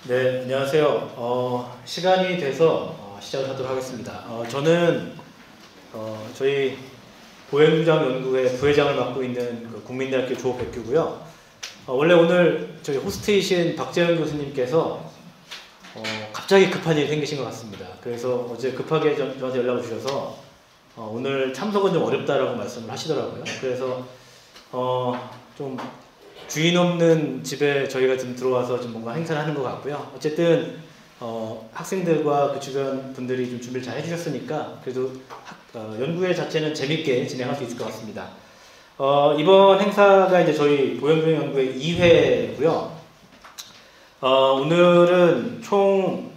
네, 안녕하세요. 시간이 돼서 시작을 하도록 하겠습니다. 저는 저희 보행구장 연구회 부회장을 맡고 있는 국민대학교 조백규고요. 원래 오늘 저희 호스트이신 박재현 교수님께서 갑자기 급한 일이 생기신 것 같습니다. 그래서 어제 급하게 저한테 연락을 주셔서 오늘 참석은 좀 어렵다라고 말씀을 하시더라고요. 그래서 좀 주인 없는 집에 저희가 좀 들어와서 좀 뭔가 행사를 하는 것 같고요. 어쨌든 학생들과 그 주변 분들이 좀 준비를 잘 해주셨으니까 그래도 연구회 자체는 재밌게 진행할 수 있을 것 같습니다. 이번 행사가 이제 저희 보행구장 연구회 2회고요. 오늘은 총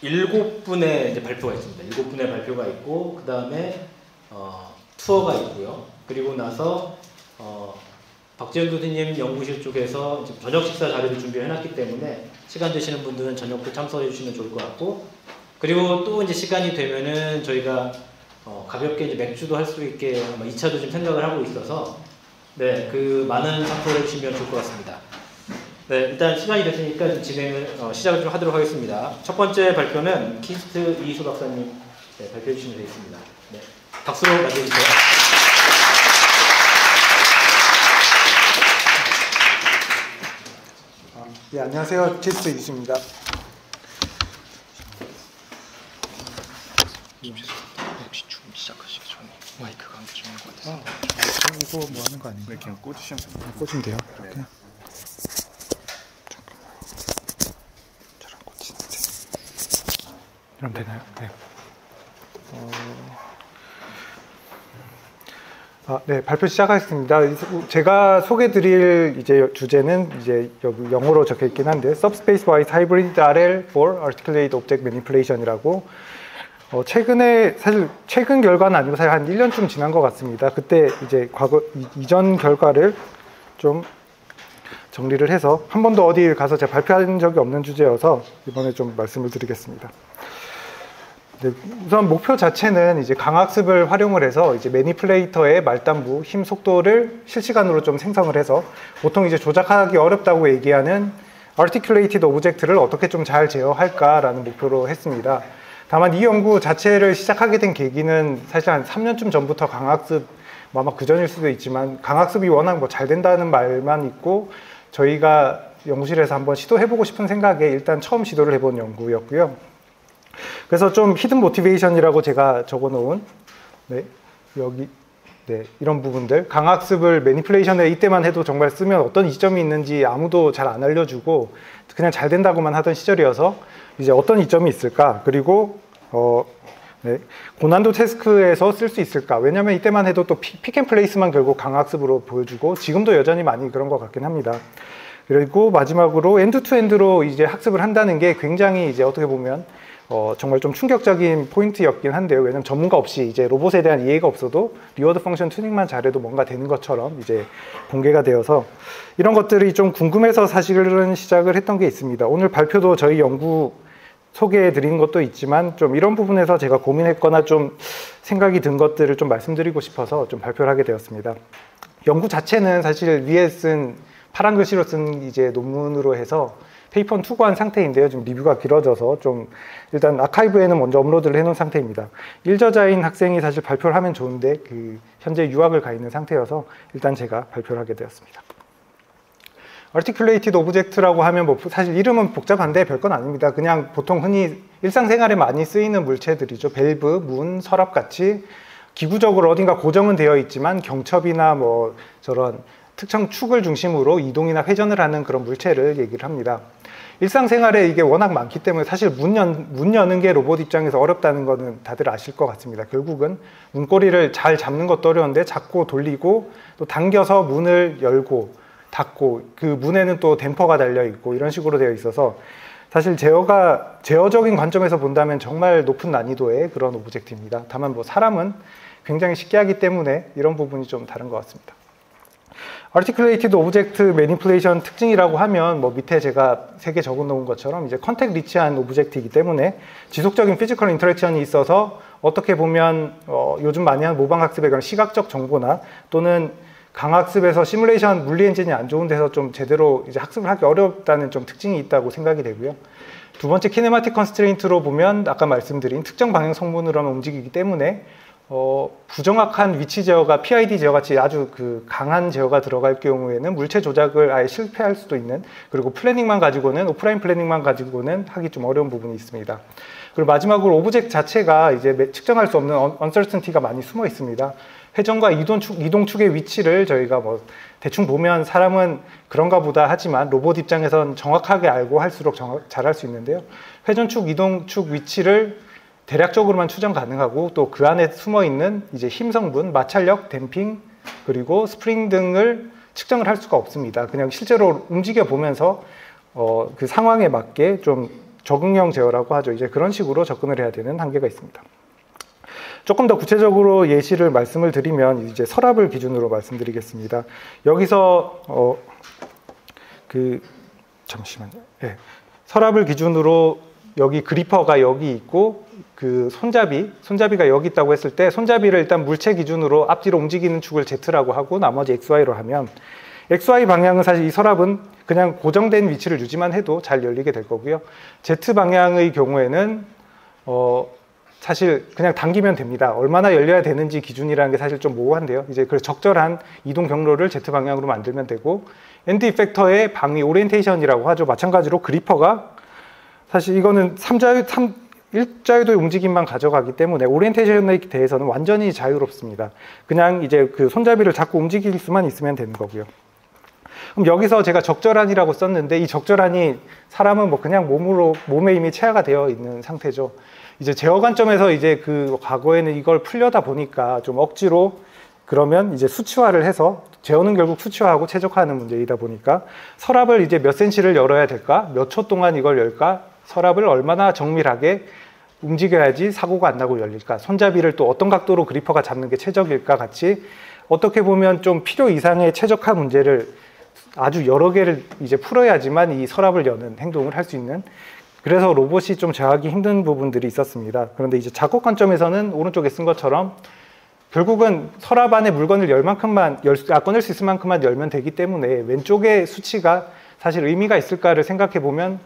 7분의 이제 발표가 있습니다. 7분의 발표가 있고 그 다음에 투어가 있고요. 그리고 나서 박재현 교수님 연구실 쪽에서 이제 저녁 식사 자리를 준비해놨기 때문에 시간 되시는 분들은 저녁도 참석해 주시면 좋을 것 같고, 그리고 또 이제 시간이 되면은 저희가 가볍게 이제 맥주도 할 수 있게 2차도 좀 생각을 하고 있어서 네, 그 많은 참석을 해주시면 좋을 것 같습니다. 네, 일단 시간이 됐으니까 좀 시작을 좀 하도록 하겠습니다. 첫 번째 발표는 키스트 이희수 박사님 발표해 주시면 되겠습니다. 네, 박수로 맞이해주세요. 네, 안녕하세요. 키스트 이희수입니다. 혹시 좀 시작하시기 전에 마이크가 안 켜지는 것 같아서 이거 뭐 하는 거 아닌가요? 왜 그냥 꽂으시면 됩니다. 꽂으면 돼요? 이렇게? 네. 잠깐만요. 잘 안 꽂히는데. 이러면 되나요? 네. 네, 발표 시작하겠습니다. 제가 소개드릴 이제 주제는 이제 여기 영어로 적혀 있긴 한데 Subspace Wise Hybrid RL for Articulated Object Manipulation이라고 최근에 사실 최근 결과는 아니고 사실 한 1년쯤 지난 것 같습니다. 그때 이제 이전 결과를 좀 정리를 해서 한 번도 어디 가서 제가 발표한 적이 없는 주제여서 이번에 좀 말씀을 드리겠습니다. 네, 우선 목표 자체는 이제 강학습을 활용을 해서 이제 매니플레이터의 말단부, 힘 속도를 실시간으로 좀 생성을 해서 보통 이제 조작하기 어렵다고 얘기하는 articulated object를 어떻게 좀 잘 제어할까라는 목표로 했습니다. 다만 이 연구 자체를 시작하게 된 계기는 사실 한 3년쯤 전부터 강학습, 아마 그 전일 수도 있지만 강학습이 워낙 뭐 잘 된다는 말만 있고 저희가 연구실에서 한번 시도해보고 싶은 생각에 일단 처음 시도를 해본 연구였고요. 그래서 좀 히든 모티베이션이라고 제가 적어놓은 여기 이런 부분들, 강학습을 매니플레이션에 이때만 해도 정말 쓰면 어떤 이점이 있는지 아무도 잘 안 알려주고 그냥 잘 된다고만 하던 시절이어서 이제 어떤 이점이 있을까, 그리고 고난도 태스크에서 쓸 수 있을까. 왜냐면 이때만 해도 또 픽앤플레이스만 결국 강학습으로 보여주고 지금도 여전히 많이 그런 것 같긴 합니다. 그리고 마지막으로 엔드투엔드로 이제 학습을 한다는 게 굉장히 이제 어떻게 보면 정말 좀 충격적인 포인트였긴 한데요. 왜냐면 전문가 없이 이제 로봇에 대한 이해가 없어도 리워드 펑션 튜닝만 잘해도 뭔가 되는 것처럼 이제 공개가 되어서 이런 것들이 좀 궁금해서 사실은 시작을 했던 게 있습니다. 오늘 발표도 저희 연구 소개해 드린 것도 있지만 좀 이런 부분에서 제가 고민했거나 좀 생각이 든 것들을 좀 말씀드리고 싶어서 좀 발표를 하게 되었습니다. 연구 자체는 사실 위에 쓴 파란 글씨로 쓴 이제 논문으로 해서 페이퍼는 투고한 상태인데요. 지금 리뷰가 길어져서 좀 일단 아카이브에는 먼저 업로드를 해놓은 상태입니다. 1저자인 학생이 사실 발표를 하면 좋은데 현재 유학을 가 있는 상태여서 일단 제가 발표를 하게 되었습니다. Articulated Object라고 하면 뭐 사실 이름은 복잡한데 별건 아닙니다. 그냥 보통 흔히 일상생활에 많이 쓰이는 물체들이죠. 밸브, 문, 서랍 같이 기구적으로 어딘가 고정은 되어 있지만 경첩이나 뭐 저런 특정 축을 중심으로 이동이나 회전을 하는 그런 물체를 얘기를 합니다. 일상생활에 이게 워낙 많기 때문에 사실 문 여는 게 로봇 입장에서 어렵다는 거는 다들 아실 것 같습니다. 결국은 문고리를 잘 잡는 것도 어려운데 잡고 돌리고 또 당겨서 문을 열고 닫고 그 문에는 또 댐퍼가 달려 있고 이런 식으로 되어 있어서 사실 제어적인 관점에서 본다면 정말 높은 난이도의 그런 오브젝트입니다. 다만 뭐 사람은 굉장히 쉽게 하기 때문에 이런 부분이 좀 다른 것 같습니다. Articulated Object Manipulation 특징이라고 하면 뭐 밑에 제가 3개 적어 놓은 것처럼 이제 컨택 리치한 오브젝트이기 때문에 지속적인 피지컬 인터랙션이 있어서 어떻게 보면 요즘 많이 하는 모방학습에 관한 시각적 정보나 또는 강학습에서 시뮬레이션 물리 엔진이 안 좋은 데서 좀 제대로 이제 학습을 하기 어렵다는 좀 특징이 있다고 생각이 되고요. 두 번째 키네마틱 컨스트레인트로 보면 아까 말씀드린 특정 방향 성분으로만 움직이기 때문에 부정확한 위치 제어가 PID 제어 같이 아주 그 강한 제어가 들어갈 경우에는 물체 조작을 아예 실패할 수도 있는, 그리고 플래닝만 가지고는, 오프라인 플래닝만 가지고는 하기 좀 어려운 부분이 있습니다. 그리고 마지막으로 오브젝트 자체가 이제 측정할 수 없는 uncertainty가 많이 숨어 있습니다. 회전과 이동축의 위치를 저희가 뭐 대충 보면 사람은 그런가 보다 하지만 로봇 입장에선 정확하게 알고 할수록 잘할 수 있는데요. 회전축, 이동축 위치를 대략적으로만 추정 가능하고 또 그 안에 숨어 있는 이제 힘 성분, 마찰력, 댐핑, 그리고 스프링 등을 측정을 할 수가 없습니다. 그냥 실제로 움직여 보면서 그 상황에 맞게 좀 적응형 제어라고 하죠. 이제 그런 식으로 접근을 해야 되는 한계가 있습니다. 조금 더 구체적으로 예시를 말씀을 드리면 이제 서랍을 기준으로 말씀드리겠습니다. 여기서 잠시만요. 네. 서랍을 기준으로 여기 그리퍼가 여기 있고 그 손잡이가 여기 있다고 했을 때 손잡이를 일단 물체 기준으로 앞뒤로 움직이는 축을 Z라고 하고 나머지 XY로 하면 XY 방향은 사실 이 서랍은 그냥 고정된 위치를 유지만 해도 잘 열리게 될 거고요. Z 방향의 경우에는 사실 그냥 당기면 됩니다. 얼마나 열려야 되는지 기준이라는 게 사실 좀 모호한데요. 이제 그 적절한 이동 경로를 Z 방향으로 만들면 되고, 엔드 이펙터의 방위 오리엔테이션이라고 하죠. 마찬가지로 그리퍼가 사실 이거는 일자유도의 움직임만 가져가기 때문에 오리엔테이션에 대해서는 완전히 자유롭습니다. 그냥 이제 그 손잡이를 잡고 움직일 수만 있으면 되는 거고요. 그럼 여기서 제가 적절한이라고 썼는데 이 적절한이 사람은 뭐 그냥 몸에 이미 체화가 되어 있는 상태죠. 이제 제어 관점에서 이제 그 과거에는 이걸 풀려다 보니까 좀 억지로 그러면 이제 수치화를 해서 제어는 결국 수치화하고 최적화하는 문제이다 보니까 서랍을 이제 몇 센치를 열어야 될까? 몇 초 동안 이걸 열까? 서랍을 얼마나 정밀하게 움직여야지 사고가 안 나고 열릴까? 손잡이를 또 어떤 각도로 그리퍼가 잡는 게 최적일까? 같이 어떻게 보면 좀 필요 이상의 최적화 문제를 아주 여러 개를 이제 풀어야지만 이 서랍을 여는 행동을 할 수 있는, 그래서 로봇이 좀 제어하기 힘든 부분들이 있었습니다. 그런데 이제 작업 관점에서는 오른쪽에 쓴 것처럼 결국은 서랍 안에 물건을 꺼낼 수 있을 만큼만 열면 되기 때문에 왼쪽의 수치가 사실 의미가 있을까를 생각해 보면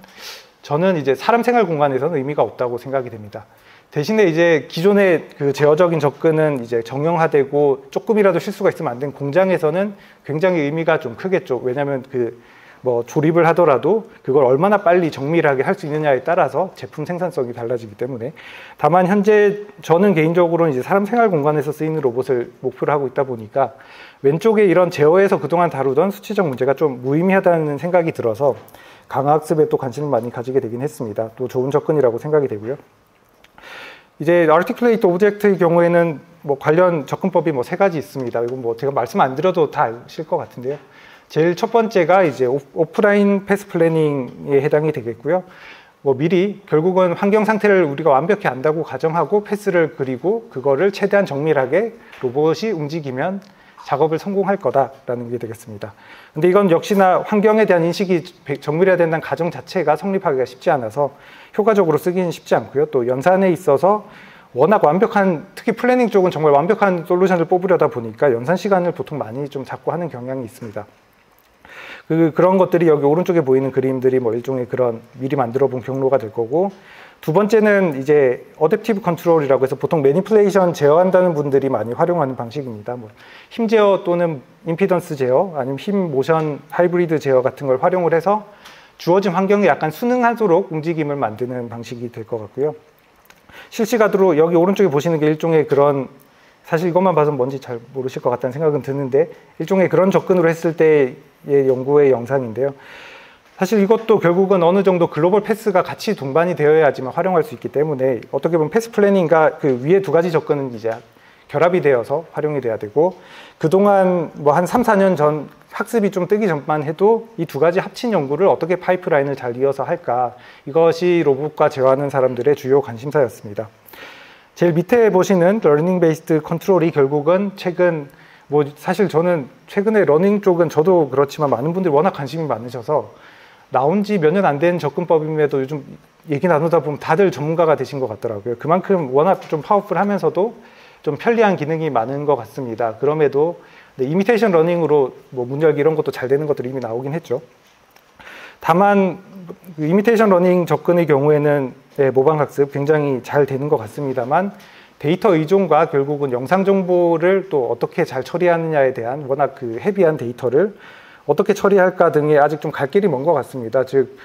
저는 이제 사람 생활 공간에서는 의미가 없다고 생각이 됩니다. 대신에 이제 기존의 그 제어적인 접근은 이제 정형화되고 조금이라도 실수가 있으면 안 되는 공장에서는 굉장히 의미가 좀 크겠죠. 왜냐하면 뭐 조립을 하더라도 그걸 얼마나 빨리 정밀하게 할 수 있느냐에 따라서 제품 생산성이 달라지기 때문에. 다만 현재 저는 개인적으로는 이제 사람 생활 공간에서 쓰이는 로봇을 목표로 하고 있다 보니까 왼쪽에 이런 제어에서 그동안 다루던 수치적 문제가 좀 무의미하다는 생각이 들어서 강학습에 또 관심을 많이 가지게 되긴 했습니다. 또 좋은 접근이라고 생각이 되고요. 이제 Articulate Object의 경우에는 뭐 관련 접근법이 뭐 3가지 있습니다. 이건 뭐 제가 말씀 안 드려도 다 아실 것 같은데요. 제일 첫 번째가 이제 오프라인 패스 플래닝에 해당이 되겠고요. 뭐 미리 결국은 환경 상태를 우리가 완벽히 안다고 가정하고 패스를 그리고 그거를 최대한 정밀하게 로봇이 움직이면 작업을 성공할 거다라는 게 되겠습니다. 근데 이건 역시나 환경에 대한 인식이 정밀해야 된다는 가정 자체가 성립하기가 쉽지 않아서 효과적으로 쓰기는 쉽지 않고요. 또 연산에 있어서 워낙 완벽한, 특히 플래닝 쪽은 정말 완벽한 솔루션을 뽑으려다 보니까 연산 시간을 보통 많이 좀 잡고 하는 경향이 있습니다. 그런 것들이 여기 오른쪽에 보이는 그림들이 뭐 일종의 그런 미리 만들어 본 경로가 될 거고, 두 번째는 이제 어댑티브 컨트롤이라고 해서 보통 매니플레이션 제어한다는 분들이 많이 활용하는 방식입니다. 뭐 힘 제어 또는 임피던스 제어, 아니면 힘 모션 하이브리드 제어 같은 걸 활용을 해서 주어진 환경에 약간 순응하도록 움직임을 만드는 방식이 될 것 같고요. 실시간으로 여기 오른쪽에 보시는 게 일종의 그런, 사실 이것만 봐서 뭔지 잘 모르실 것 같다는 생각은 드는데 일종의 그런 접근으로 했을 때의 연구의 영상인데요. 사실 이것도 결국은 어느 정도 글로벌 패스가 같이 동반이 되어야지만 활용할 수 있기 때문에 어떻게 보면 패스 플래닝과 그 위에 2가지 접근은 이제 결합이 되어서 활용이 돼야 되고, 그동안 뭐 한 3, 4년 전 학습이 좀 뜨기 전만 해도 이 2가지 합친 연구를 어떻게 파이프라인을 잘 이어서 할까, 이것이 로봇과 제어하는 사람들의 주요 관심사였습니다. 제일 밑에 보시는 러닝 베이스드 컨트롤이 결국은 최근, 뭐 사실 저는 최근에 러닝 쪽은 저도 그렇지만 많은 분들이 워낙 관심이 많으셔서 나온 지 몇 년 안 된 접근법임에도 요즘 얘기 나누다 보면 다들 전문가가 되신 것 같더라고요. 그만큼 워낙 좀 파워풀하면서도 좀 편리한 기능이 많은 것 같습니다. 그럼에도 이미테이션 러닝으로 뭐 문 열기 이런 것도 잘 되는 것들이 이미 나오긴 했죠. 다만 이미테이션 러닝 접근의 경우에는 모방 학습 굉장히 잘 되는 것 같습니다만 데이터 의존과 결국은 영상 정보를 또 어떻게 잘 처리하느냐에 대한 워낙 그 헤비한 데이터를 어떻게 처리할까 등에 아직 좀 갈 길이 먼 것 같습니다. 즉,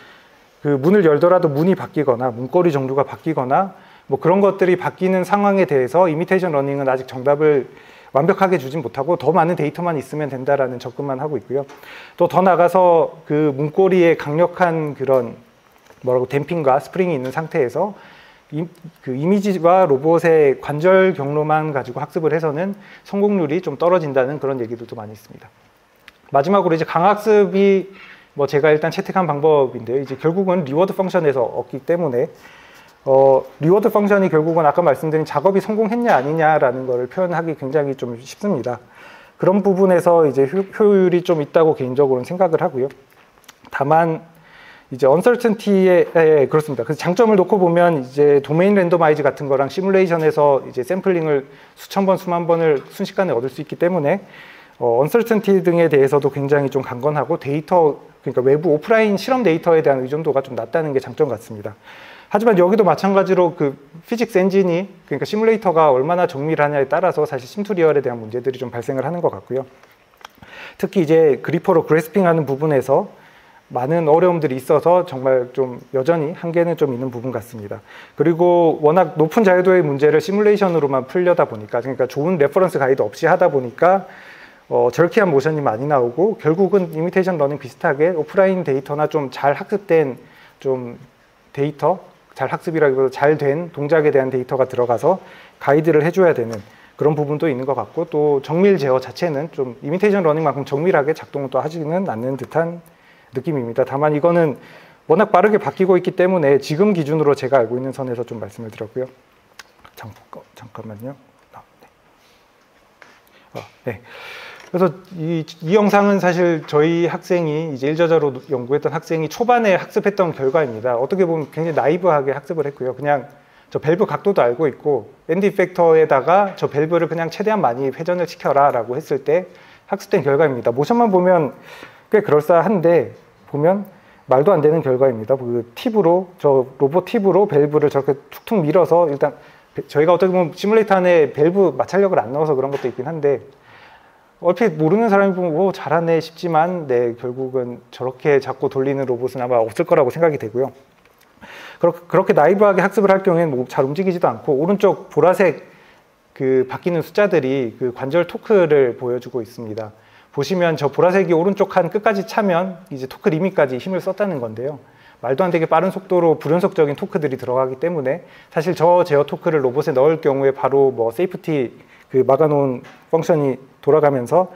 그 문을 열더라도 문이 바뀌거나 문고리 정도가 바뀌거나 뭐 그런 것들이 바뀌는 상황에 대해서 이미테이션 러닝은 아직 정답을 완벽하게 주진 못하고 더 많은 데이터만 있으면 된다라는 접근만 하고 있고요. 또 더 나가서 그 문고리에 강력한 그런 뭐라고 댐핑과 스프링이 있는 상태에서 그 이미지와 로봇의 관절 경로만 가지고 학습을 해서는 성공률이 좀 떨어진다는 그런 얘기들도 많이 있습니다. 마지막으로 이제 강학습이 뭐 제가 일단 채택한 방법인데요. 이제 결국은 리워드 펑션에서 얻기 때문에 리워드 펑션이 결국은 아까 말씀드린 작업이 성공했냐 아니냐라는 것을 표현하기 굉장히 좀 쉽습니다. 그런 부분에서 이제 효율이 좀 있다고 개인적으로는 생각을 하고요. 다만 이제 uncertainty에 그렇습니다. 그래서 장점을 놓고 보면 이제 도메인 랜더마이즈 같은 거랑 시뮬레이션에서 이제 샘플링을 수천 번, 수만 번을 순식간에 얻을 수 있기 때문에 uncertainty 등에 대해서도 굉장히 좀 강건하고 데이터, 그러니까 외부 오프라인 실험 데이터에 대한 의존도가 좀 낮다는 게 장점 같습니다. 하지만 여기도 마찬가지로 그 피직스 엔진이, 그러니까 시뮬레이터가 얼마나 정밀하냐에 따라서 사실 심투리얼에 대한 문제들이 좀 발생을 하는 것 같고요. 특히 이제 그리퍼로 그래스핑 하는 부분에서 많은 어려움들이 있어서 정말 좀 여전히 한계는 좀 있는 부분 같습니다. 그리고 워낙 높은 자유도의 문제를 시뮬레이션으로만 풀려다 보니까, 그러니까 좋은 레퍼런스 가이드 없이 하다 보니까 절키한 모션이 많이 나오고 결국은 이미테이션 러닝 비슷하게 오프라인 데이터나 좀 잘 학습된 좀 데이터, 잘 학습이라기보다 잘 된 동작에 대한 데이터가 들어가서 가이드를 해줘야 되는 그런 부분도 있는 것 같고, 또 정밀 제어 자체는 좀 이미테이션 러닝만큼 정밀하게 작동을 또 하지는 않는 듯한 느낌입니다. 다만 이거는 워낙 빠르게 바뀌고 있기 때문에 지금 기준으로 제가 알고 있는 선에서 좀 말씀을 드렸고요. 잠깐만요. 네. 그래서 이 영상은 사실 저희 학생이 이제 일저자로 연구했던 학생이 초반에 학습했던 결과입니다. 어떻게 보면 굉장히 나이브하게 학습을 했고요. 그냥 저 밸브 각도도 알고 있고 엔드 이펙터에다가 저 밸브를 그냥 최대한 많이 회전을 시켜라 라고 했을 때 학습된 결과입니다. 모션만 보면 꽤 그럴싸한데 보면 말도 안 되는 결과입니다. 그 팁으로, 저 로봇 팁으로 밸브를 저렇게 툭툭 밀어서, 일단 저희가 어떻게 보면 시뮬레이터 안에 밸브 마찰력을 안 넣어서 그런 것도 있긴 한데 얼핏 모르는 사람이 보면 오 잘하네 싶지만 네, 결국은 저렇게 자꾸 돌리는 로봇은 아마 없을 거라고 생각이 되고요. 그렇게 나이브하게 학습을 할 경우에는 뭐 잘 움직이지도 않고, 오른쪽 보라색 그 바뀌는 숫자들이 그 관절 토크를 보여주고 있습니다. 보시면 저 보라색이 오른쪽 칸 끝까지 차면 이제 토크 리밋까지 힘을 썼다는 건데요. 말도 안 되게 빠른 속도로 불연속적인 토크들이 들어가기 때문에 사실 저 제어 토크를 로봇에 넣을 경우에 바로 뭐 세이프티 그 막아놓은 펑션이 돌아가면서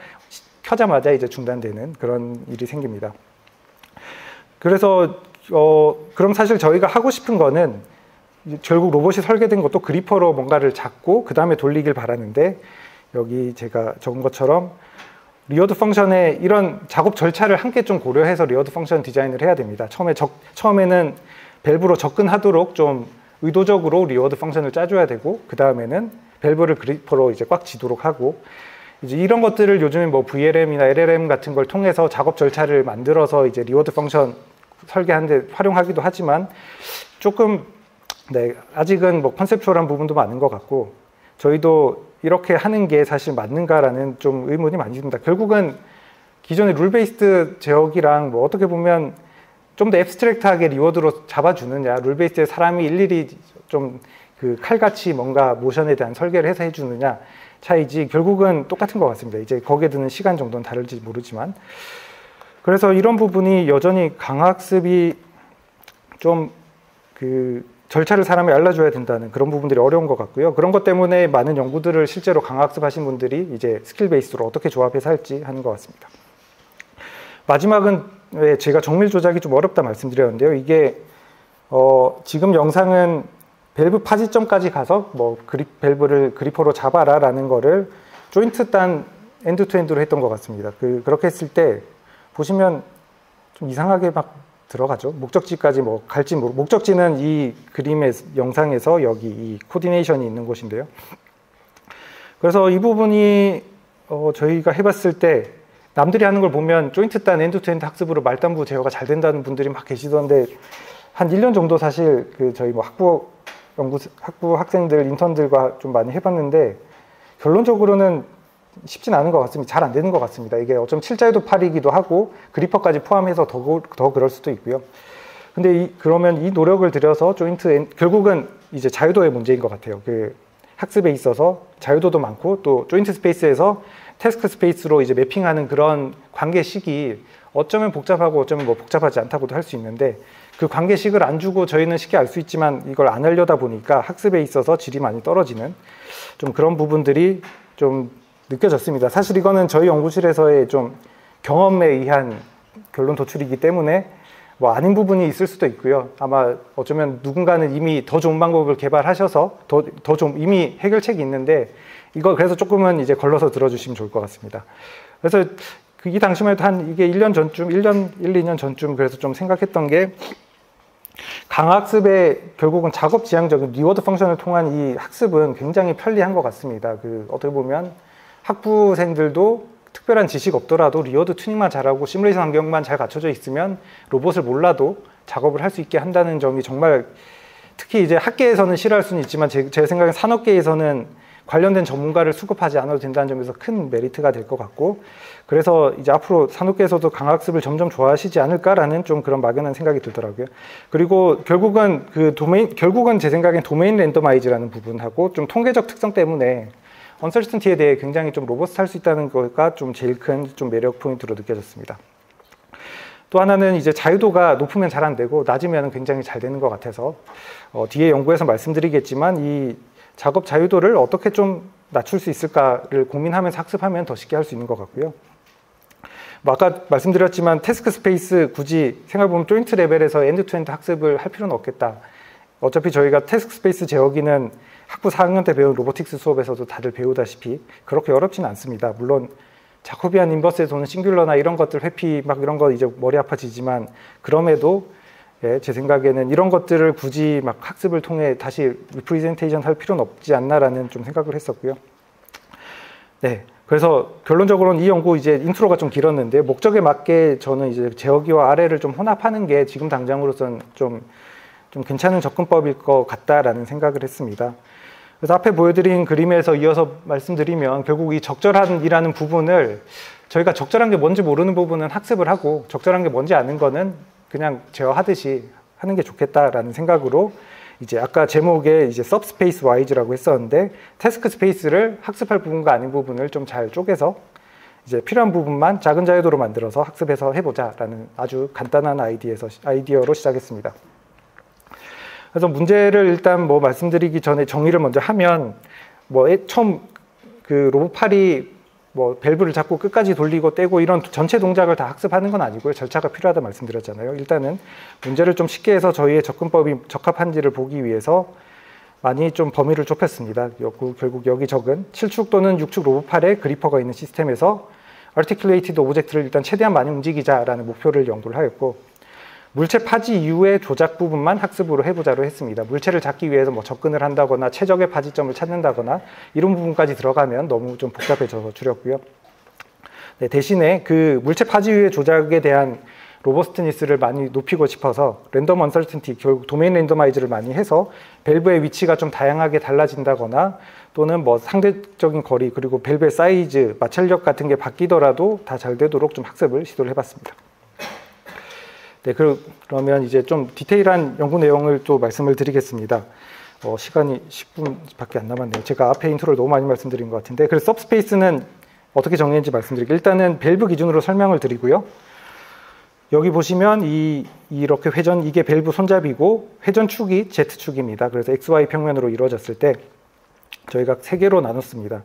켜자마자 이제 중단되는 그런 일이 생깁니다. 그래서 그럼 사실 저희가 하고 싶은 거는 결국 로봇이 설계된 것도 그리퍼로 뭔가를 잡고 그 다음에 돌리길 바라는데, 여기 제가 적은 것처럼 리워드 펑션에 이런 작업 절차를 함께 좀 고려해서 리워드 펑션 디자인을 해야 됩니다. 처음에는 밸브로 접근하도록 좀 의도적으로 리워드 펑션을 짜줘야 되고, 그 다음에는 밸브를 그리퍼로 이제 꽉 쥐도록 하고, 이제 이런 것들을 요즘에 뭐 VLM이나 LLM 같은 걸 통해서 작업 절차를 만들어서 이제 리워드 펑션 설계하는데 활용하기도 하지만 조금 네, 아직은 뭐 컨셉추얼한 부분도 많은 것 같고, 저희도 이렇게 하는 게 사실 맞는가라는 좀 의문이 많이 듭니다. 결국은 기존의 룰 베이스드 제어기랑 뭐 어떻게 보면 좀 더 앱스트랙트하게 리워드로 잡아주느냐, 룰 베이스드에 사람이 일일이 좀 그 칼같이 뭔가 모션에 대한 설계를 해서 해주느냐 차이지 결국은 똑같은 것 같습니다. 이제 거기에 드는 시간 정도는 다를지 모르지만, 그래서 이런 부분이 여전히 강학습이 좀 그 절차를 사람이 알려줘야 된다는 그런 부분들이 어려운 것 같고요. 그런 것 때문에 많은 연구들을 실제로 강학습하신 분들이 이제 스킬 베이스로 어떻게 조합해서 할지 하는 것 같습니다. 마지막은 왜 제가 정밀 조작이 좀 어렵다 말씀드렸는데요. 이게 지금 영상은 밸브 파지점까지 가서 뭐 밸브를 그리퍼로 잡아라 라는 거를 조인트 단 엔드 투 엔드로 했던 것 같습니다. 그렇게 했을 때 보시면 좀 이상하게 막 들어가죠. 목적지까지 뭐 갈지 목적지는 이 그림의 영상에서 여기 이 코디네이션이 있는 곳인데요. 그래서 이 부분이 저희가 해봤을 때 남들이 하는 걸 보면 조인트 단 엔드-투-엔드 학습으로 말단부 제어가 잘 된다는 분들이 막 계시던데 한 1년 정도 사실 저희 뭐 학부 학생들, 인턴들과 좀 많이 해봤는데 결론적으로는 쉽진 않은 것 같습니다. 잘 안 되는 것 같습니다. 이게 어쩜 7자유도 8이기도 하고 그리퍼까지 포함해서 더 그럴 수도 있고요. 근데 그러면 이 노력을 들여서 결국은 이제 자유도의 문제인 것 같아요. 학습에 있어서 자유도도 많고 또 조인트 스페이스에서 태스크 스페이스로 이제 매핑하는 그런 관계식이 어쩌면 복잡하고 어쩌면 뭐 복잡하지 않다고도 할 수 있는데 그 관계식을 안 주고 저희는 쉽게 알 수 있지만 이걸 안 하려다 보니까 학습에 있어서 질이 많이 떨어지는 좀 그런 부분들이 좀 느껴졌습니다. 사실 이거는 저희 연구실에서의 좀 경험에 의한 결론 도출이기 때문에 뭐 아닌 부분이 있을 수도 있고요. 아마 어쩌면 누군가는 이미 더 좋은 방법을 개발하셔서 더 좀 이미 해결책이 있는데 이거 그래서 조금은 이제 걸러서 들어주시면 좋을 것 같습니다. 그래서 이 당시만 해도 한 이게 1년 전쯤, 1, 2년 전쯤 그래서 좀 생각했던 게 강학습의 결국은 작업 지향적인 리워드 펑션을 통한 이 학습은 굉장히 편리한 것 같습니다. 어떻게 보면 학부생들도 특별한 지식 없더라도 리워드 튜닝만 잘하고 시뮬레이션 환경만 잘 갖춰져 있으면 로봇을 몰라도 작업을 할 수 있게 한다는 점이 정말 특히 이제 학계에서는 싫어할 수는 있지만 제 생각엔 산업계에서는 관련된 전문가를 수급하지 않아도 된다는 점에서 큰 메리트가 될 것 같고 그래서 이제 앞으로 산업계에서도 강학습을 점점 좋아하시지 않을까라는 좀 그런 막연한 생각이 들더라고요. 그리고 결국은 결국은 제 생각엔 도메인 랜더마이즈라는 부분하고 좀 통계적 특성 때문에 언설티티에 대해 굉장히 좀 로버스트할 수 있다는 거가 좀 제일 큰 좀 매력 포인트로 느껴졌습니다. 또 하나는 이제 자유도가 높으면 잘 안 되고 낮으면 굉장히 잘 되는 것 같아서 뒤에 연구에서 말씀드리겠지만 이 작업 자유도를 어떻게 좀 낮출 수 있을까를 고민하면서 학습하면 더 쉽게 할 수 있는 것 같고요. 뭐 아까 말씀드렸지만 태스크 스페이스 굳이 생각해보면 조인트 레벨에서 엔드-투-엔드 학습을 할 필요는 없겠다. 어차피 저희가 태스크 스페이스 제어기는 학부 4학년 때 배운 로보틱스 수업에서도 다들 배우다시피 그렇게 어렵지는 않습니다. 물론 자코비안 인버스에서는 싱귤러나 이런 것들 회피 막 이런 거 이제 머리 아파지지만 그럼에도 제 생각에는 이런 것들을 굳이 막 학습을 통해 다시 리프레젠테이션 할 필요는 없지 않나라는 좀 생각을 했었고요. 네. 그래서 결론적으로는 이 연구 이제 인트로가 좀 길었는데 목적에 맞게 저는 이제 제어기와 아래를 좀 혼합하는 게 지금 당장으로선 좀 괜찮은 접근법일 것 같다라는 생각을 했습니다. 그래서 앞에 보여드린 그림에서 이어서 말씀드리면 결국 이 적절한이라는 부분을 저희가 적절한 게 뭔지 모르는 부분은 학습을 하고 적절한 게 뭔지 아는 거는 그냥 제어하듯이 하는 게 좋겠다라는 생각으로 이제 아까 제목에 이제 subspace wise라고 했었는데 태스크 스페이스를 학습할 부분과 아닌 부분을 좀 잘 쪼개서 이제 필요한 부분만 작은 자유도로 만들어서 학습해서 해보자라는 아주 간단한 아이디어로 시작했습니다. 그래서 문제를 일단 뭐 말씀드리기 전에 정의를 먼저 하면 뭐 처음 로봇팔이 뭐 밸브를 잡고 끝까지 돌리고 떼고 이런 전체 동작을 다 학습하는 건 아니고요. 절차가 필요하다 말씀드렸잖아요. 일단은 문제를 좀 쉽게 해서 저희의 접근법이 적합한지를 보기 위해서 많이 좀 범위를 좁혔습니다. 결국 여기 적은 7축 또는 6축 로봇팔에 그리퍼가 있는 시스템에서 Articulated Object를 일단 최대한 많이 움직이자라는 목표를 연구를 하였고 물체 파지 이후의 조작 부분만 학습으로 해보자로 했습니다. 물체를 잡기 위해서 뭐 접근을 한다거나 최적의 파지점을 찾는다거나 이런 부분까지 들어가면 너무 좀 복잡해져서 줄였고요. 네, 대신에 그 물체 파지 이후의 조작에 대한 로버스트니스를 많이 높이고 싶어서 랜덤 언설튼티, 결국 도메인 랜더마이즈를 많이 해서 밸브의 위치가 좀 다양하게 달라진다거나 또는 뭐 상대적인 거리 그리고 밸브의 사이즈, 마찰력 같은 게 바뀌더라도 다 잘 되도록 좀 학습을 시도를 해봤습니다. 네, 그러면 이제 좀 디테일한 연구 내용을 또 말씀을 드리겠습니다. 시간이 10분밖에 안 남았네요. 제가 앞에 인트로를 너무 많이 말씀드린 것 같은데, 그래서 subspace는 어떻게 정의했는지 말씀드릴게요. 일단은 밸브 기준으로 설명을 드리고요. 여기 보시면 이렇게 이게 밸브 손잡이고 회전축이 Z축입니다. 그래서 XY 평면으로 이루어졌을 때 저희가 3개로 나눴습니다.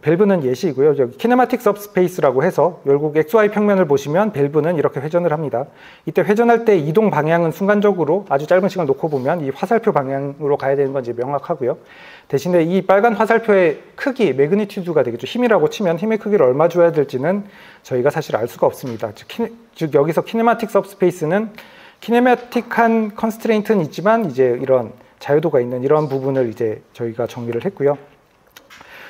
밸브는 예시이고요. 여기 키네마틱 सब스페이스라고 해서 결국 XY 평면을 보시면 밸브는 이렇게 회전을 합니다. 이때 회전할 때 이동 방향은 순간적으로 아주 짧은 시간을 놓고 보면 이 화살표 방향으로 가야 되는 건 이제 명확하고요. 대신에 이 빨간 화살표의 크기, 매그니튜드가 되겠죠. 힘이라고 치면 힘의 크기를 얼마 줘야 될지는 저희가 사실 알 수가 없습니다. 즉 여기서 키네마틱 सब스페이스는 키네마틱한 컨스트레인트는 있지만 이제 이런 자유도가 있는 이런 부분을 이제 저희가 정의를 했고요.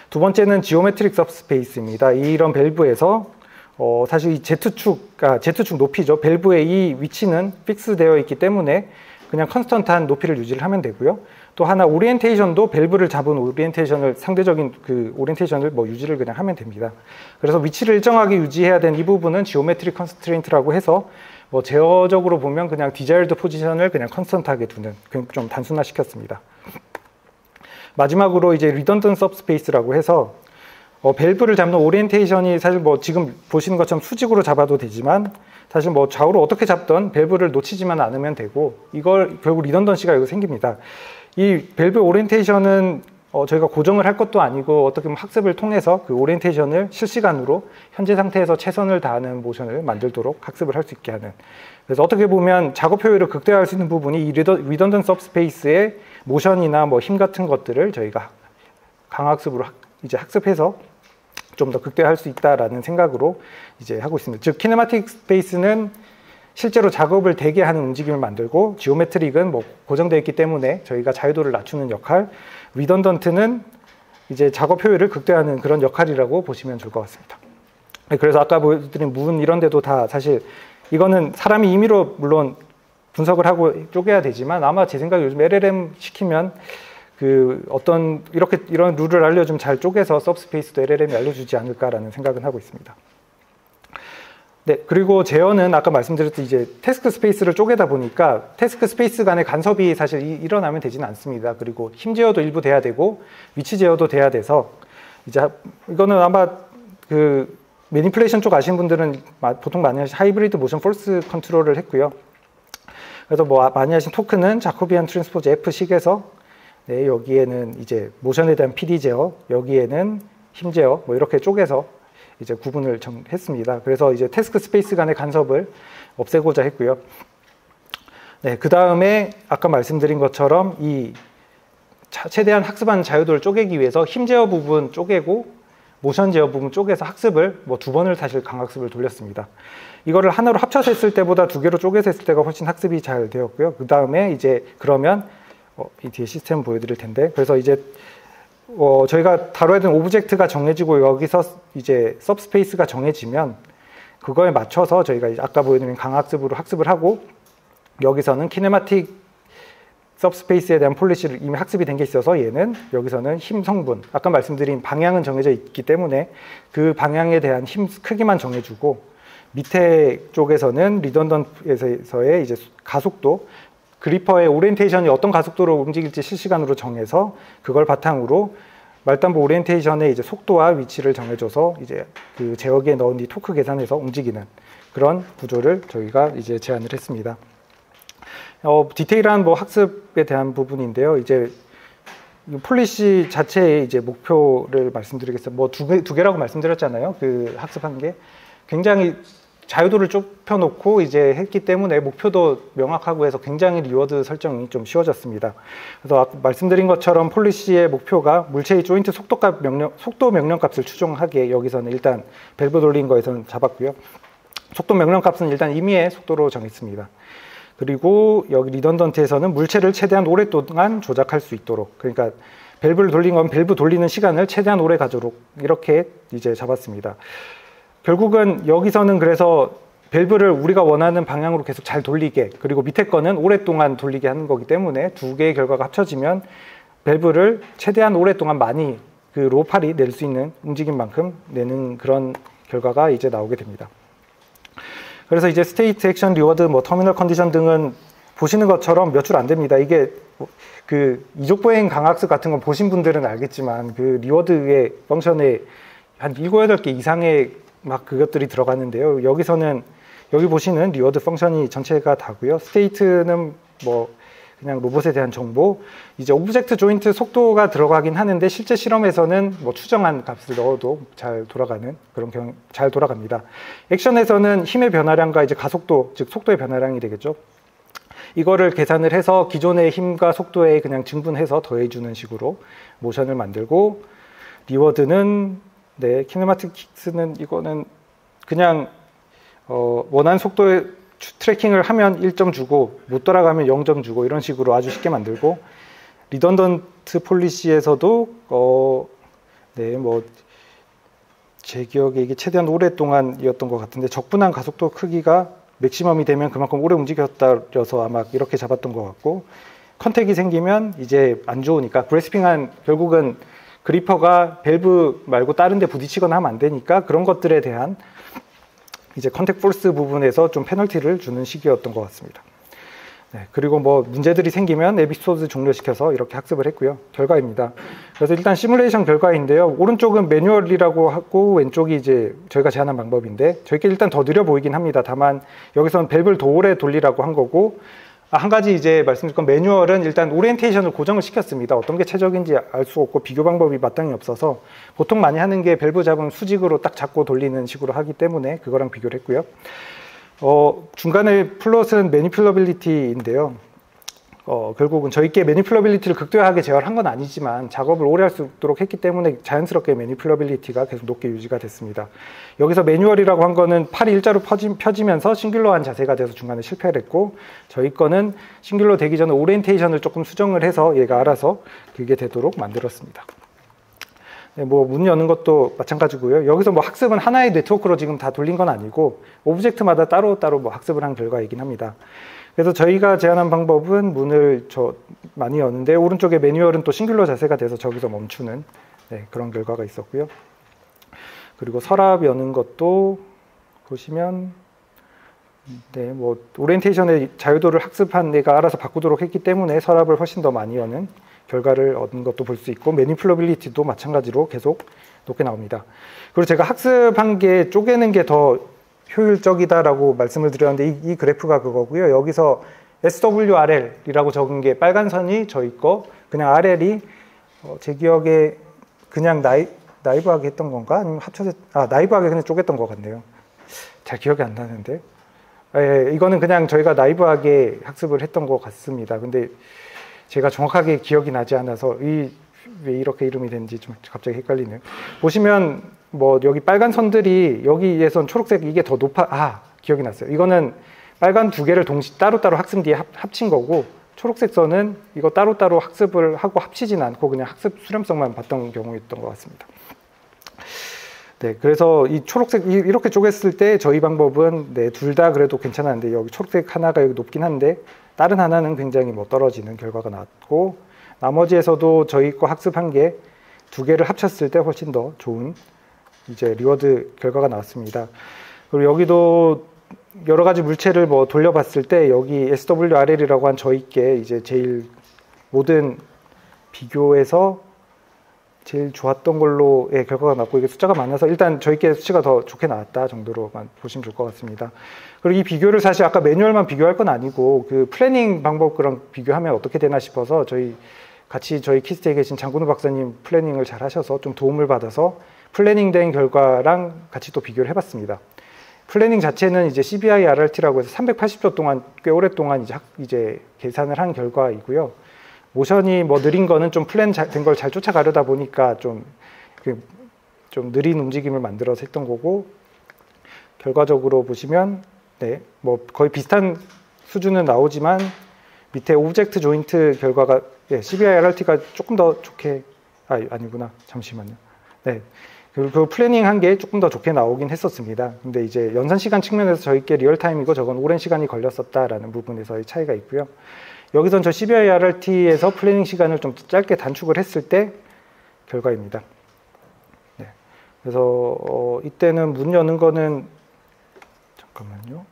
두 번째는 지오메트릭 서브스페이스입니다. 이런 밸브에서 사실 이 Z축 높이죠. 밸브의 이 위치는 픽스되어 있기 때문에 그냥 컨스턴트한 높이를 유지를 하면 되고요. 또 하나 오리엔테이션도 밸브를 잡은 오리엔테이션을 상대적인 그 오리엔테이션을 유지를 그냥 하면 됩니다. 그래서 위치를 일정하게 유지해야 되는 이 부분은 지오메트릭 컨스트레인트라고 해서 제어적으로 보면 그냥 디자이어드 포지션을 그냥 컨스턴트하게 두는 좀 단순화시켰습니다. 마지막으로 이제 리던던트 서브스페이스라고 해서 밸브를 잡는 오리엔테이션이 사실 지금 보시는 것처럼 수직으로 잡아도 되지만 사실 좌우로 어떻게 잡던 밸브를 놓치지만 않으면 되고 이걸 결국 리던던시가 여기 생깁니다. 이 밸브 오리엔테이션은 저희가 고정을 할 것도 아니고 어떻게 보면 학습을 통해서 그 오리엔테이션을 실시간으로 현재 상태에서 최선을 다하는 모션을 만들도록 학습을 할 수 있게 하는, 그래서 어떻게 보면 작업 효율을 극대화할 수 있는 부분이 이 리던던트 서브스페이스의 모션이나 힘 같은 것들을 저희가 강학습으로 이제 학습해서 좀 더 극대화할 수 있다라는 생각으로 이제 하고 있습니다. 즉 키네마틱 스페이스는 실제로 작업을 되게 하는 움직임을 만들고, 지오메트릭은 고정되어 있기 때문에 저희가 자유도를 낮추는 역할, 리던던트는 이제 작업 효율을 극대화하는 그런 역할이라고 보시면 좋을 것 같습니다. 그래서 아까 보여드린 문 이런 데도 다 사실 이거는 사람이 임의로 물론 분석을 하고 쪼개야 되지만 아마 제 생각에 요즘 LLM 시키면 이런 룰을 알려주면 잘 쪼개서 서브스페이스도 LLM이 알려주지 않을까라는 생각은 하고 있습니다. 네, 그리고 제어는 아까 말씀드렸듯이 이제 태스크 스페이스를 쪼개다 보니까 태스크 스페이스 간의 간섭이 사실 일어나면 되지는 않습니다. 그리고 힘 제어도 일부 돼야 되고 위치 제어도 돼야 돼서 이제 이거는 아마 매니플레이션 쪽 아시는 분들은 보통 많이 하신 하이브리드 모션 포스 컨트롤을 했고요. 그래서 많이 하신 토크는 자코비안 트랜스포즈 F식에서 네, 여기에는 이제 모션에 대한 PD 제어, 여기에는 힘 제어, 이렇게 쪼개서 이제 구분을 했습니다. 그래서 이제 태스크 스페이스 간의 간섭을 없애고자 했고요. 네, 그 다음에 아까 말씀드린 것처럼 이 최대한 학습하는 자유도를 쪼개기 위해서 힘 제어 부분 쪼개고 모션 제어 부분 쪼개서 학습을 두 번을 사실 강학습을 돌렸습니다. 이거를 하나로 합쳐서 했을 때보다 두 개로 쪼개서 했을 때가 훨씬 학습이 잘 되었고요. 그 다음에 이제 그러면 이 뒤에 시스템 보여드릴 텐데, 그래서 이제 저희가 다뤄야 되는 오브젝트가 정해지고 여기서 이제 서브스페이스가 정해지면 그거에 맞춰서 저희가 이제 아까 보여드린 강학습으로 학습을 하고, 여기서는 키네마틱 서브스페이스에 대한 폴리시를 이미 학습이 된 게 있어서 얘는 여기서는 힘 성분, 아까 말씀드린 방향은 정해져 있기 때문에 그 방향에 대한 힘 크기만 정해주고, 밑에 쪽에서는 리던던트에서의 이제 가속도, 그리퍼의 오리엔테이션이 어떤 가속도로 움직일지 실시간으로 정해서 그걸 바탕으로 말단부 오리엔테이션의 이제 속도와 위치를 정해줘서 이제 그 제어기에 넣은 뒤 토크 계산해서 움직이는 그런 구조를 저희가 이제 제안을 했습니다. 디테일한 학습에 대한 부분인데요. 이제 폴리시 자체의 이제 목표를 말씀드리겠습니다. 두 개라고 말씀드렸잖아요. 학습한 게 굉장히 자유도를 좁혀놓고 이제 했기 때문에 목표도 명확하고 해서 굉장히 리워드 설정이 좀 쉬워졌습니다. 그래서 아까 말씀드린 것처럼 폴리시의 목표가 물체의 조인트 속도 명령값을 추종하게, 여기서는 일단 밸브 돌린 거에서는 잡았고요. 속도 명령값은 일단 임의의 속도로 정했습니다. 그리고 여기 리던던트에서는 물체를 최대한 오랫동안 조작할 수 있도록, 그러니까 밸브를 돌린 건 밸브 돌리는 시간을 최대한 오래 가도록 이렇게 이제 잡았습니다. 결국은 여기서는 그래서 밸브를 우리가 원하는 방향으로 계속 잘 돌리게, 그리고 밑에 거는 오랫동안 돌리게 하는 거기 때문에 두 개의 결과가 합쳐지면 밸브를 최대한 오랫동안 많이 로팔이 낼 수 있는 움직임만큼 내는 그런 결과가 이제 나오게 됩니다. 그래서 이제 스테이트, 액션, 리워드, 터미널 컨디션 등은 보시는 것처럼 몇 줄 안 됩니다. 이게 이족보행 강학습 같은 건 보신 분들은 알겠지만 리워드의 펑션에 한 7, 8개 이상의 그것들이 들어가는데요. 여기서는 여기 보시는 리워드 펑션이 전체가 다고요. 스테이트는 그냥 로봇에 대한 정보, 이제 오브젝트 조인트 속도가 들어가긴 하는데 실제 실험에서는 추정한 값을 넣어도 잘 돌아가는 잘 돌아갑니다. 액션에서는 힘의 변화량과 이제 가속도, 즉 속도의 변화량이 되겠죠. 이거를 계산을 해서 기존의 힘과 속도에 그냥 증분해서 더해주는 식으로 모션을 만들고, 리워드는 키네마틱스는 이거는 그냥 원하는 속도의 트래킹을 하면 1점 주고 못 따라가면 0점 주고 이런 식으로 아주 쉽게 만들고, 리던던트 폴리시에서도 네, 뭐 제 기억에 이게 최대한 오랫동안이었던 것 같은데 적분한 가속도 크기가 맥시멈이 되면 그만큼 오래 움직였다여서 아마 이렇게 잡았던 것 같고 컨택이 생기면 이제 안 좋으니까 그래스핑한 결국은 그리퍼가 밸브 말고 다른 데 부딪히거나 하면 안 되니까 그런 것들에 대한 이제 컨택 포스 부분에서 좀 페널티를 주는 시기였던 것 같습니다. 네, 그리고 뭐 문제들이 생기면 에피소드 종료시켜서 이렇게 학습을 했고요. 결과입니다. 그래서 일단 시뮬레이션 결과인데요. 오른쪽은 매뉴얼이라고 하고 왼쪽이 이제 저희가 제안한 방법인데 저희께 일단 더 느려 보이긴 합니다. 다만 여기서는 밸브를 더 오래 돌리라고 한 거고 한 가지 이제 말씀드릴 건 매뉴얼은 일단 오리엔테이션을 고정을 시켰습니다. 어떤 게 최적인지 알 수 없고 비교 방법이 마땅히 없어서 보통 많이 하는 게 밸브 잡으면 수직으로 딱 잡고 돌리는 식으로 하기 때문에 그거랑 비교를 했고요. 중간에 플롯은 매니플러빌리티인데요. 결국은 저희께 매니플러빌리티를 극대화하게 제어한 건 아니지만 작업을 오래 할 수 있도록 했기 때문에 자연스럽게 매니플러빌리티가 계속 높게 유지가 됐습니다. 여기서 매뉴얼이라고 한 거는 팔이 일자로 펴지면서 싱귤러한 자세가 돼서 중간에 실패를 했고 저희 거는 싱귤러 되기 전에 오리엔테이션을 조금 수정을 해서 얘가 알아서 그게 되도록 만들었습니다. 네, 뭐 문 여는 것도 마찬가지고요. 여기서 뭐 학습은 하나의 네트워크로 지금 다 돌린 건 아니고 오브젝트마다 따로따로 뭐 학습을 한 결과이긴 합니다. 그래서 저희가 제안한 방법은 문을 많이 여는데 오른쪽에 매뉴얼은 또 싱귤러 자세가 돼서 저기서 멈추는 그런 결과가 있었고요. 그리고 서랍 여는 것도 보시면 뭐 오리엔테이션의 자유도를 학습한 애가 알아서 바꾸도록 했기 때문에 서랍을 훨씬 더 많이 여는 결과를 얻은 것도 볼 수 있고 매니플러빌리티도 마찬가지로 계속 높게 나옵니다. 그리고 제가 학습한 게 쪼개는 게 더 효율적이다라고 말씀을 드렸는데 이 그래프가 그거고요. 여기서 SWRL이라고 적은 게 빨간 선이 저희 거, 그냥 RL이 제 기억에 그냥 나이브하게 했던 건가? 아니면 합쳐서 나이브하게 그냥 쪼갰던 것 같네요. 잘 기억이 안 나는데. 예, 이거는 그냥 저희가 나이브하게 학습을 했던 것 같습니다. 근데 제가 정확하게 기억이 나지 않아서 왜 이렇게 이름이 됐는지 좀 갑자기 헷갈리네요. 보시면 뭐 여기 빨간 선들이 여기에선 초록색 이게 더 기억이 났어요. 이거는 빨간 두 개를 따로따로 학습 뒤에 합친 거고 초록색 선은 이거 따로따로 학습을 하고 합치진 않고 그냥 학습 수렴성만 봤던 경우였던 것 같습니다. 네, 그래서 이 초록색 이렇게 쪼갰을 때 저희 방법은 둘 다 그래도 괜찮았는데 여기 초록색 하나가 여기 높긴 한데 다른 하나는 굉장히 뭐 떨어지는 결과가 나왔고 나머지에서도 저희 거 학습한 게 두 개를 합쳤을 때 훨씬 더 좋은 이제 리워드 결과가 나왔습니다. 그리고 여기도 여러 가지 물체를 뭐 돌려봤을 때 여기 SWRL이라고 한 저희께 이제 제일 모든 비교에서 제일 좋았던 걸로의 결과가 나왔고 이게 숫자가 많아서 일단 저희께 수치가 더 좋게 나왔다 정도로만 보시면 좋을 것 같습니다. 그리고 이 비교를 사실 아까 매뉴얼만 비교할 건 아니고 그 플래닝 방법이랑 비교하면 어떻게 되나 싶어서 저희 키스트에 계신 장근우 박사님 플래닝을 잘 하셔서 좀 도움을 받아서 플래닝 된 결과랑 같이 또 비교를 해봤습니다. 플래닝 자체는 이제 CBI RRT라고 해서 380초 동안 꽤 오랫동안 이제 계산을 한 결과이고요. 모션이 뭐 느린 거는 좀 플랜 된 걸 잘 쫓아가려다 보니까 좀 느린 움직임을 만들어서 했던 거고 결과적으로 보시면 뭐 거의 비슷한 수준은 나오지만 밑에 오브젝트 조인트 결과가 CBI RRT가 조금 더 좋게 아니구나 잠시만요. 그리고 그 플래닝 한 게 조금 더 좋게 나오긴 했었습니다. 근데 이제 연산 시간 측면에서 저희께 리얼타임이고 저건 오랜 시간이 걸렸었다라는 부분에서의 차이가 있고요. 여기선 저 CBI RRT에서 플래닝 시간을 좀 짧게 단축을 했을 때 결과입니다. 그래서 이때는 문 여는 거는 잠깐만요.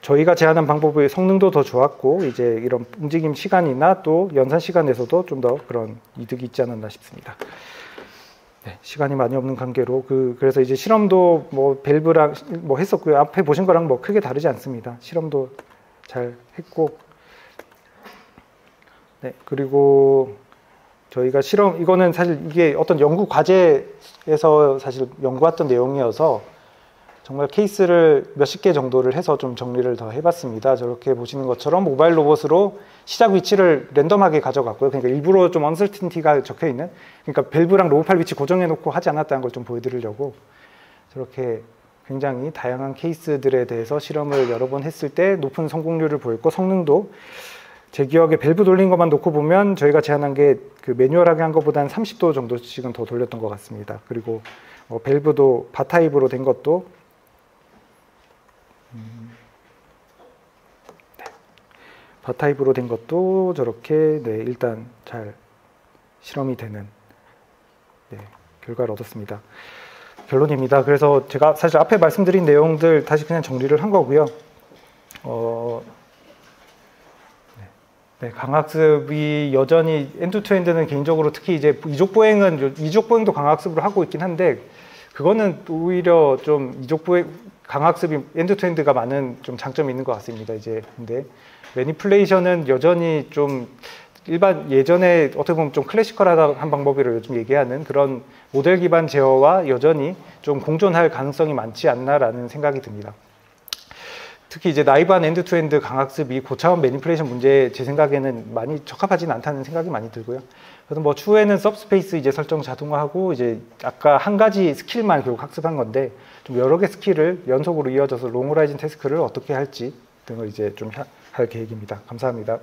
저희가 제안한 방법의 성능도 더 좋았고 이제 이런 움직임 시간이나 또 연산 시간에서도 좀 더 그런 이득이 있지 않았나 싶습니다. 시간이 많이 없는 관계로 그래서 이제 실험도 뭐 밸브랑 뭐 했었고요. 앞에 보신 거랑 뭐 크게 다르지 않습니다. 실험도 잘 했고 그리고 저희가 이거는 사실 이게 어떤 연구 과제에서 사실 연구했던 내용이어서 정말 케이스를 몇십 개 정도를 해서 좀 정리를 더 해봤습니다. 저렇게 보시는 것처럼 모바일 로봇으로 시작 위치를 랜덤하게 가져갔고요. 그러니까 일부러 좀 언설틴티가 적혀있는, 그러니까 밸브랑 로봇팔 위치 고정해놓고 하지 않았다는 걸 좀 보여드리려고 저렇게 굉장히 다양한 케이스들에 대해서 실험을 여러 번 했을 때 높은 성공률을 보였고 성능도 제 기억에 밸브 돌린 것만 놓고 보면 저희가 제안한 게 그 매뉴얼하게 한 것보다는 30도 정도씩은 더 돌렸던 것 같습니다. 그리고 밸브도 바타입으로 된 것도 바타입으로 된 것도 저렇게 일단 잘 실험이 되는 결과를 얻었습니다. 결론입니다. 그래서 제가 사실 앞에 말씀드린 내용들 다시 그냥 정리를 한 거고요. 강학습이 여전히 엔드-투-엔드는 개인적으로 특히 이제 이족 보행도 강학습으로 하고 있긴 한데 그거는 오히려 좀 강학습이 엔드-투-엔드가 많은 좀 장점이 있는 것 같습니다. 근데 매니플레이션은 여전히 좀 예전에 어떻게 보면 좀 클래시컬한 방법으로 요즘 얘기하는 그런 모델 기반 제어와 여전히 좀 공존할 가능성이 많지 않나라는 생각이 듭니다. 특히 이제 나이브한 엔드-투-엔드 강학습이 고차원 매니플레이션 문제에 제 생각에는 많이 적합하지는 않다는 생각이 많이 들고요. 그래서 추후에는 서브스페이스 이제 설정 자동화하고 이제 아까 한 가지 스킬만 결국 학습한 건데 좀 여러 개 스킬을 연속으로 이어져서 롱 호라이즌 태스크를 어떻게 할지 등을 이제 좀 할 계획입니다. 감사합니다.